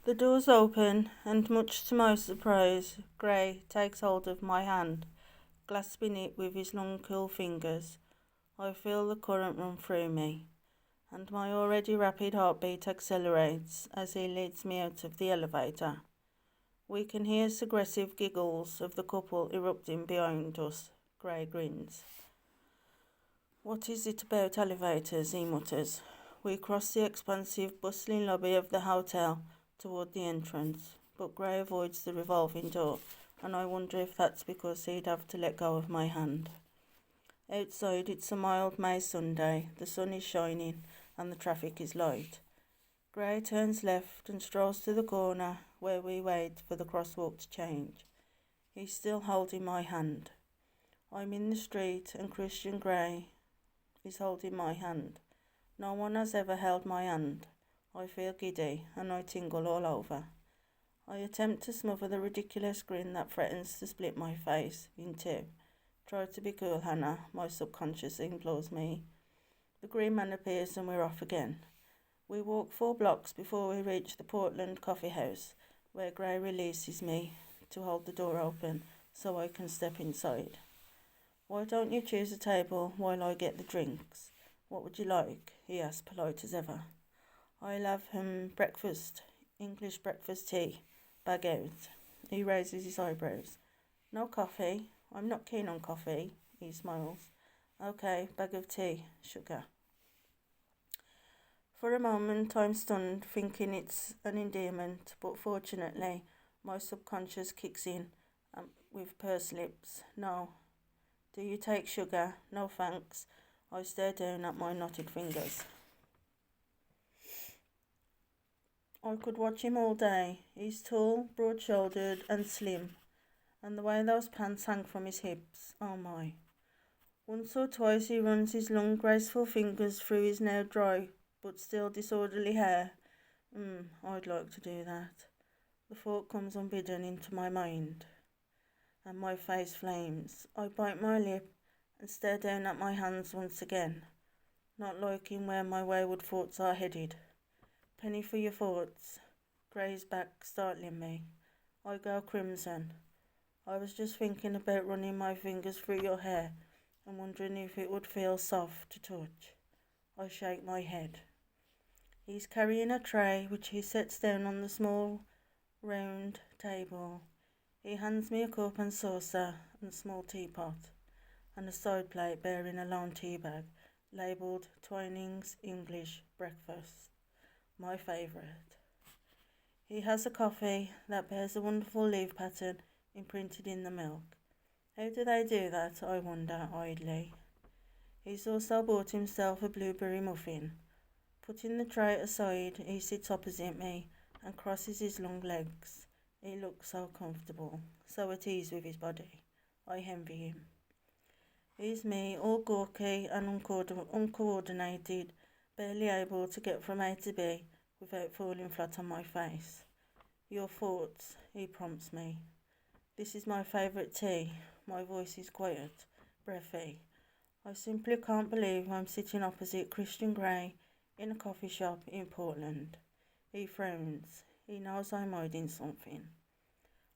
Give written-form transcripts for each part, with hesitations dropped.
The doors open, and much to my surprise, Gray takes hold of my hand, grasping it with his long, cool fingers. I feel the current run through me, and my already rapid heartbeat accelerates as he leads me out of the elevator. We can hear aggressive giggles of the couple erupting behind us. Gray grins. What is it about elevators? He mutters. We cross the expansive, bustling lobby of the hotel toward the entrance, but Gray avoids the revolving door, and I wonder if that's because he'd have to let go of my hand. Outside, it's a mild May Sunday. The sun is shining, and the traffic is light. Gray turns left and strolls to the corner where we wait for the crosswalk to change. He's still holding my hand. I'm in the street, and Christian Gray is holding my hand. No one has ever held my hand. I feel giddy, and I tingle all over. I attempt to smother the ridiculous grin that threatens to split my face in two. Try to be cool, Hannah, my subconscious implores me. The green man appears and we're off again. We walk 4 blocks before we reach the Portland Coffee House, where Gray releases me to hold the door open so I can step inside. Why don't you choose a table while I get the drinks? What would you like? He asks, polite as ever. I'll have breakfast, English breakfast tea, bag out. He raises his eyebrows. No coffee? I'm not keen on coffee. He smiles. Okay, bag of tea, sugar. For a moment I'm stunned, thinking it's an endearment, but fortunately my subconscious kicks in with pursed lips. No. Do you take sugar? No thanks. I stare down at my knotted fingers. I could watch him all day. He's tall, broad-shouldered and slim, and the way those pants hang from his hips, oh my. Once or twice he runs his long, graceful fingers through his now dry but still disorderly hair. I'd like to do that. The thought comes unbidden into my mind, and my face flames. I bite my lip and stare down at my hands once again, not liking where my wayward thoughts are headed. Penny for your thoughts. Gray's back startling me. I go crimson. I was just thinking about running my fingers through your hair and wondering if it would feel soft to touch. I shake my head. He's carrying a tray which he sets down on the small, round table. He hands me a cup and saucer and small teapot, and a side plate bearing a lone tea bag, labelled Twinings English Breakfast, my favourite. He has a coffee that bears a wonderful leaf pattern imprinted in the milk. How do they do that, I wonder idly. He's also bought himself a blueberry muffin. Putting the tray aside, he sits opposite me and crosses his long legs. He looks so comfortable, so at ease with his body. I envy him. Here's me, all gawky and uncoordinated, barely able to get from A to B without falling flat on my face. Your thoughts, he prompts me. This is my favourite tea. My voice is quiet, breathy. I simply can't believe I'm sitting opposite Christian Gray in a coffee shop in Portland. He frowns. He knows I'm hiding something.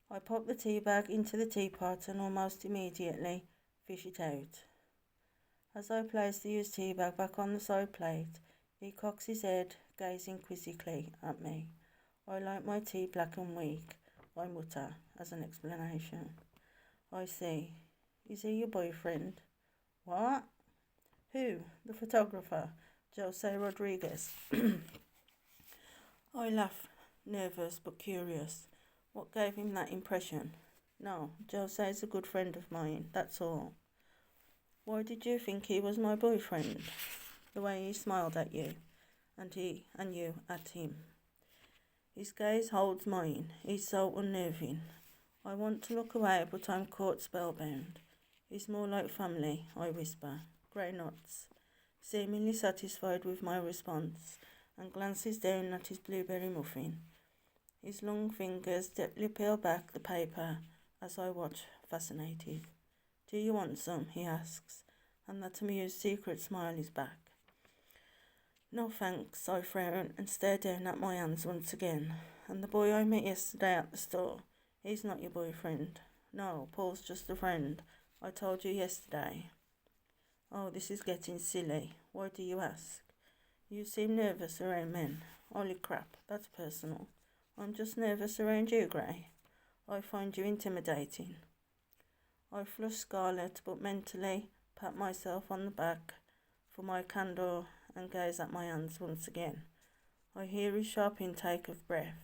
I pop the tea bag into the teapot and almost immediately fish it out. As I place the used tea bag back on the side plate, he cocks his head, gazing quizzically at me. I like my tea black and weak, I mutter as an explanation. I see. Is he your boyfriend? What? Who? The photographer, Jose Rodriguez. I laugh, nervous but curious. What gave him that impression? No, Jose's a good friend of mine, that's all. Why did you think he was my boyfriend? The way he smiled at you, and you at him. His gaze holds mine. He's so unnerving. I want to look away, but I'm caught spellbound. He's more like family, I whisper. Gray nods, seemingly satisfied with my response, and glances down at his blueberry muffin. His long fingers deftly peel back the paper as I watch, fascinated. Do you want some? He asks, and that amused secret smile is back. No thanks, I frown and stare down at my hands once again. And the boy I met yesterday at the store, he's not your boyfriend. No, Paul's just a friend. I told you yesterday. Oh, this is getting silly. Why do you ask? You seem nervous around men. Holy crap, that's personal. I'm just nervous around you, Gray. I find you intimidating. I flush scarlet, but mentally pat myself on the back for my candour and gaze at my hands once again. I hear his sharp intake of breath.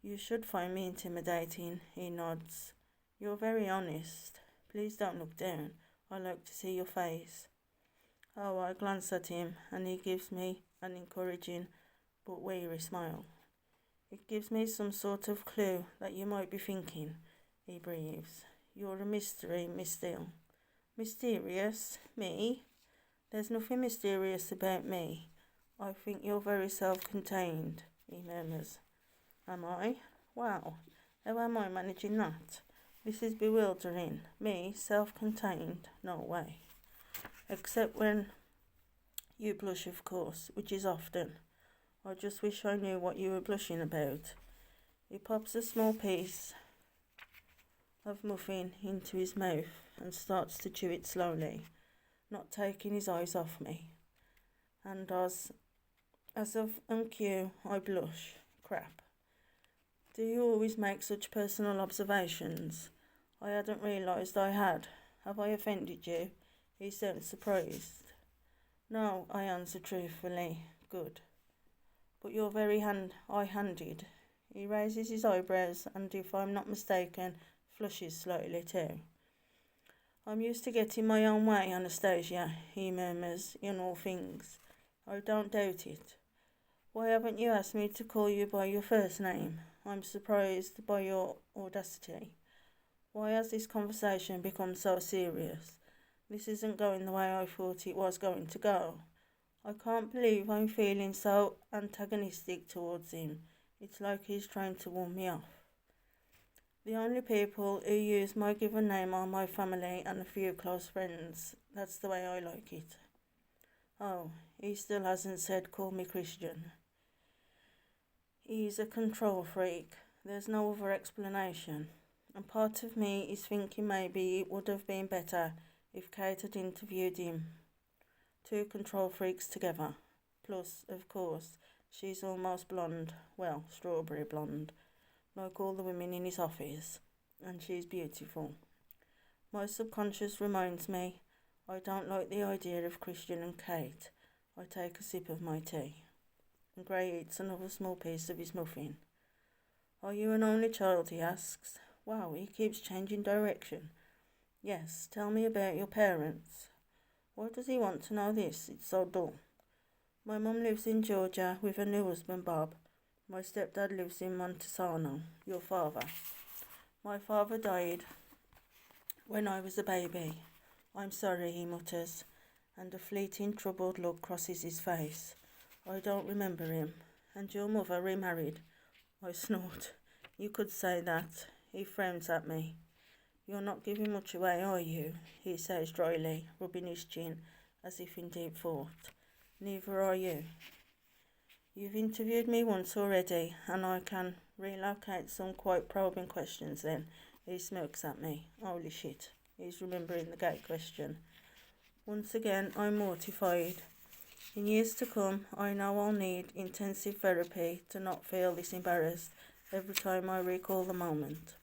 You should find me intimidating, he nods. You're very honest. Please don't look down. I like to see your face. Oh, I glance at him, and he gives me an encouraging but weary smile. It gives me some sort of clue that you might be thinking, he breathes. You're a mystery, Miss Steele. Mysterious? Me? There's nothing mysterious about me. I think you're very self-contained, he murmurs. Am I? Wow, how am I managing that? This is bewildering. Me, self-contained? No way. Except when you blush, of course, which is often. I just wish I knew what you were blushing about. He pops a small piece of muffin into his mouth and starts to chew it slowly, not taking his eyes off me. And as of cue, I blush. Crap. Do you always make such personal observations? I hadn't realised I had. Have I offended you? He sounds surprised. No, I answer truthfully. Good. But you're very high-handed. He raises his eyebrows and, if I'm not mistaken, flushes slightly too. I'm used to getting my own way, Anastasia, he murmurs, in all things. I don't doubt it. Why haven't you asked me to call you by your first name? I'm surprised by your audacity. Why has this conversation become so serious? This isn't going the way I thought it was going to go. I can't believe I'm feeling so antagonistic towards him. It's like he's trying to warn me off. The only people who use my given name are my family and a few close friends. That's the way I like it. Oh, he still hasn't said call me Christian. He's a control freak. There's no other explanation. And part of me is thinking maybe it would have been better if Kate had interviewed him. Two control freaks together. Plus, of course, she's almost blonde. Well, strawberry blonde. Like all the women in his office. And she's beautiful. My subconscious reminds me I don't like the idea of Christian and Kate. I take a sip of my tea. And Gray eats another small piece of his muffin. Are you an only child? He asks. Wow, he keeps changing direction. Yes, tell me about your parents. Why does he want to know this? It's so dull. My mum lives in Georgia with her new husband Bob. My stepdad lives in Montesano. Your father. My father died when I was a baby. I'm sorry, he mutters, and a fleeting troubled look crosses his face. I don't remember him. And your mother remarried? I snort. You could say that. He frowns at me. You're not giving much away, are you? He says dryly, rubbing his chin as if in deep thought. Neither are you. You've interviewed me once already, and I can relocate some quite probing questions then. He smirks at me. Holy shit. He's remembering the gate question. Once again, I'm mortified. In years to come, I know I'll need intensive therapy to not feel this embarrassed every time I recall the moment.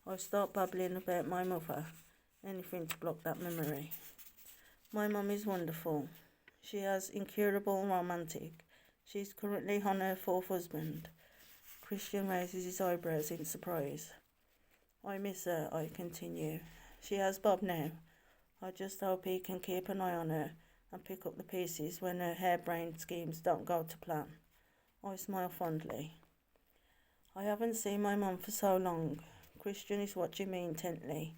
I start babbling about my mother, anything to block that memory. My mum is wonderful. She has incurable romantic. She's currently on her fourth husband. Christian raises his eyebrows in surprise. I miss her, I continue. She has Bob now. I just hope he can keep an eye on her and pick up the pieces when her harebrained schemes don't go to plan. I smile fondly. I haven't seen my mum for so long. Christian is watching me intently,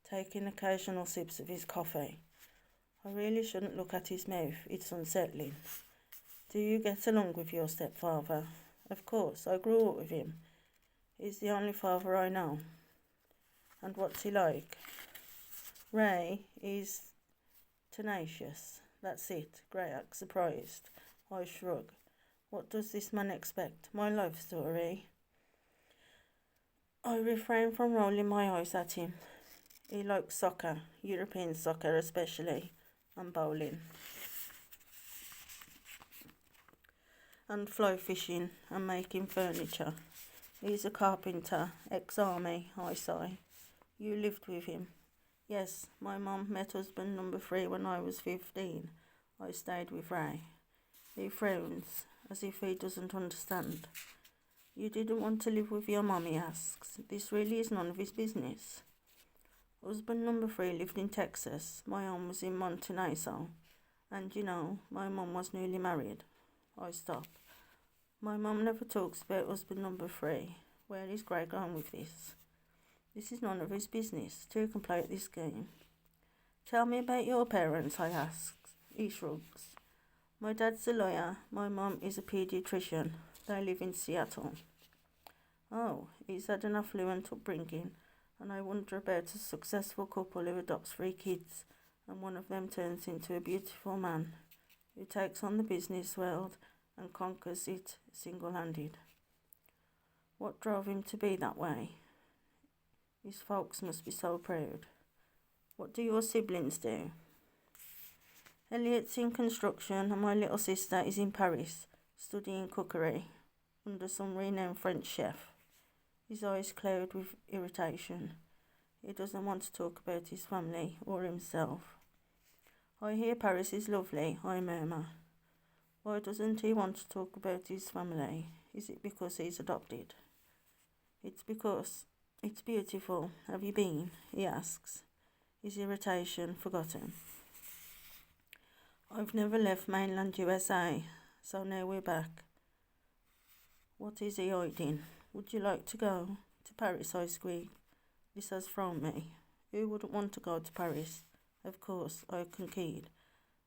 taking occasional sips of his coffee. I really shouldn't look at his mouth, it's unsettling. Do you get along with your stepfather? Of course, I grew up with him. He's the only father I know. And what's he like? Ray is tenacious. That's it. Gray acts surprised. I shrug. What does this man expect? My life story? I refrain from rolling my eyes at him. He likes soccer, European soccer especially, and bowling, and fly fishing, and making furniture. He's a carpenter, ex-army, I sigh. You lived with him? Yes, my mum met husband number 3 when I was 15. I stayed with Ray. He frowns, as if he doesn't understand. You didn't want to live with your mum, he asks. This really is none of his business. Husband number 3 lived in Texas. My home was in Montenegro. And my mum was newly married. I stop. My mum never talks about husband number 3. Where is Greg going with this? This is none of his business. Two can play at this game. Tell me about your parents, I ask. He shrugs. My dad's a lawyer. My mum is a paediatrician. They live in Seattle. Oh, he's had an affluent upbringing, and I wonder about a successful couple who adopts 3 kids, and one of them turns into a beautiful man who takes on the business world and conquers it single-handed. What drove him to be that way? His folks must be so proud. What do your siblings do? Elliot's in construction and my little sister is in Paris, studying cookery, under some renowned French chef. His eyes cloud with irritation. He doesn't want to talk about his family or himself. I hear Paris is lovely, I murmur. Why doesn't he want to talk about his family? Is it because he's adopted? It's because it's beautiful. Have you been? He asks, his irritation forgotten. I've never left mainland USA, so now we're back. What is he hiding? Would you like to go to Paris? I squeak. This has thrown me. Who wouldn't want to go to Paris? Of course, I concede,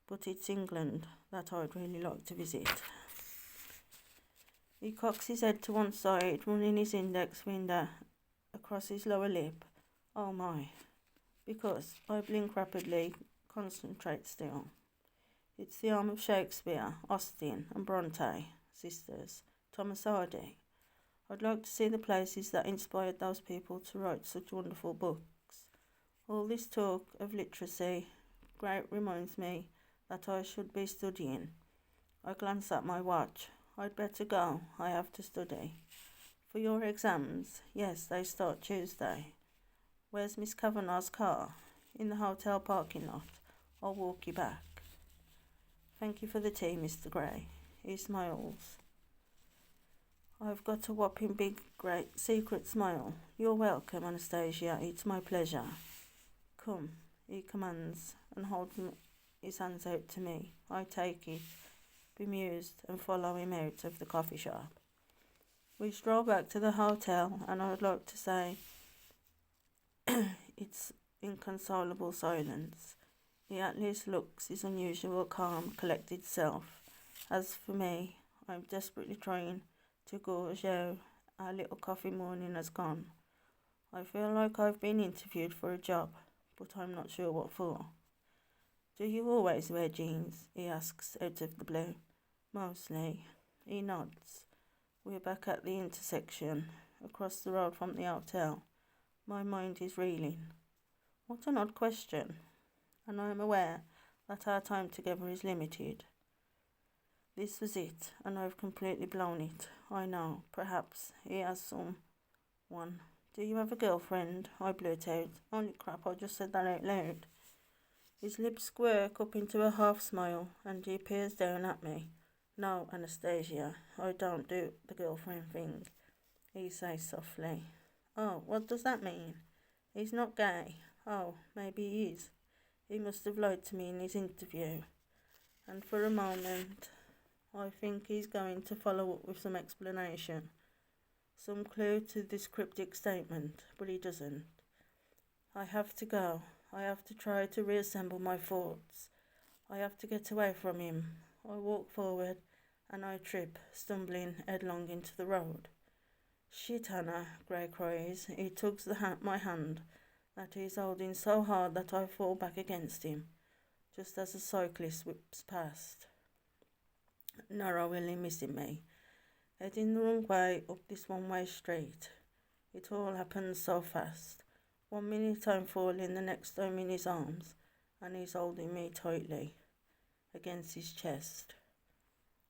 but it's England that I'd really like to visit. He cocks his head to one side, running his index finger across his lower lip. Oh my. Because I blink rapidly, concentrate still. It's the arm of Shakespeare, Austen and Bronte, sisters, Thomas Hardy. I'd like to see the places that inspired those people to write such wonderful books. All this talk of literacy great reminds me that I should be studying. I glance at my watch. I'd better go. I have to study. For your exams? Yes, they start Tuesday. Where's Miss Kavanagh's car? In the hotel parking lot. I'll walk you back. Thank you for the tea, Mr. Gray. He smiles. I've got a whopping big, great, secret smile. You're welcome, Anastasia. It's my pleasure. Come, he commands, and holds his hands out to me. I take it, bemused, and follow him out of the coffee shop. We stroll back to the hotel, and I would like to say it's inconsolable silence. He at least looks his unusual calm, collected self. As for me, I'm desperately trying to gorge out. Our little coffee morning has gone. I feel like I've been interviewed for a job, but I'm not sure what for. Do you always wear jeans? He asks out of the blue. Mostly. He nods. We're back at the intersection, across the road from the hotel. My mind is reeling. What an odd question. And I am aware that our time together is limited. This was it, and I've completely blown it. I know, perhaps he has someone. Do you have a girlfriend? I blurt out. Holy crap, I just said that out loud. His lips squirk up into a half smile, and he peers down at me. No, Anastasia, I don't do the girlfriend thing, he says softly. Oh, what does that mean? He's not gay. Oh, maybe he is. He must have lied to me in his interview. And for a moment, I think he's going to follow up with some explanation, some clue to this cryptic statement, but he doesn't. I have to go. I have to try to reassemble my thoughts. I have to get away from him. I walk forward, and I trip, stumbling headlong into the road. Shit, Hannah, Gray cries. He tugs my hand that he is holding so hard that I fall back against him, just as a cyclist whips past. narrowly missing me, heading the wrong way up this one-way street. It all happens so fast. 1 minute I'm falling, the next I'm in his arms, and he's holding me tightly against his chest.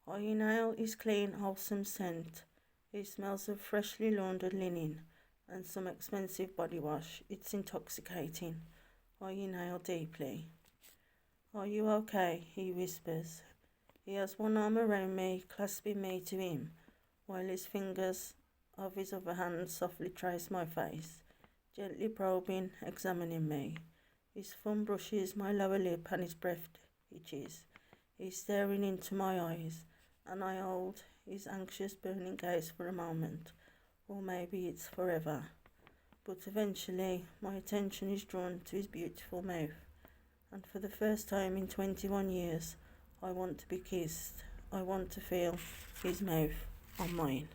I inhale his clean, wholesome scent. He smells of freshly laundered linen and some expensive body wash. It's intoxicating. I inhale deeply. Are you okay? He whispers. He has one arm around me, clasping me to him, while his fingers of his other hand softly trace my face, gently probing, examining me. His thumb brushes my lower lip and his breath itches. He's staring into my eyes, and I hold his anxious, burning gaze for a moment, or maybe it's forever. But eventually, my attention is drawn to his beautiful mouth, and for the first time in 21 years, I want to be kissed. I want to feel his mouth on mine.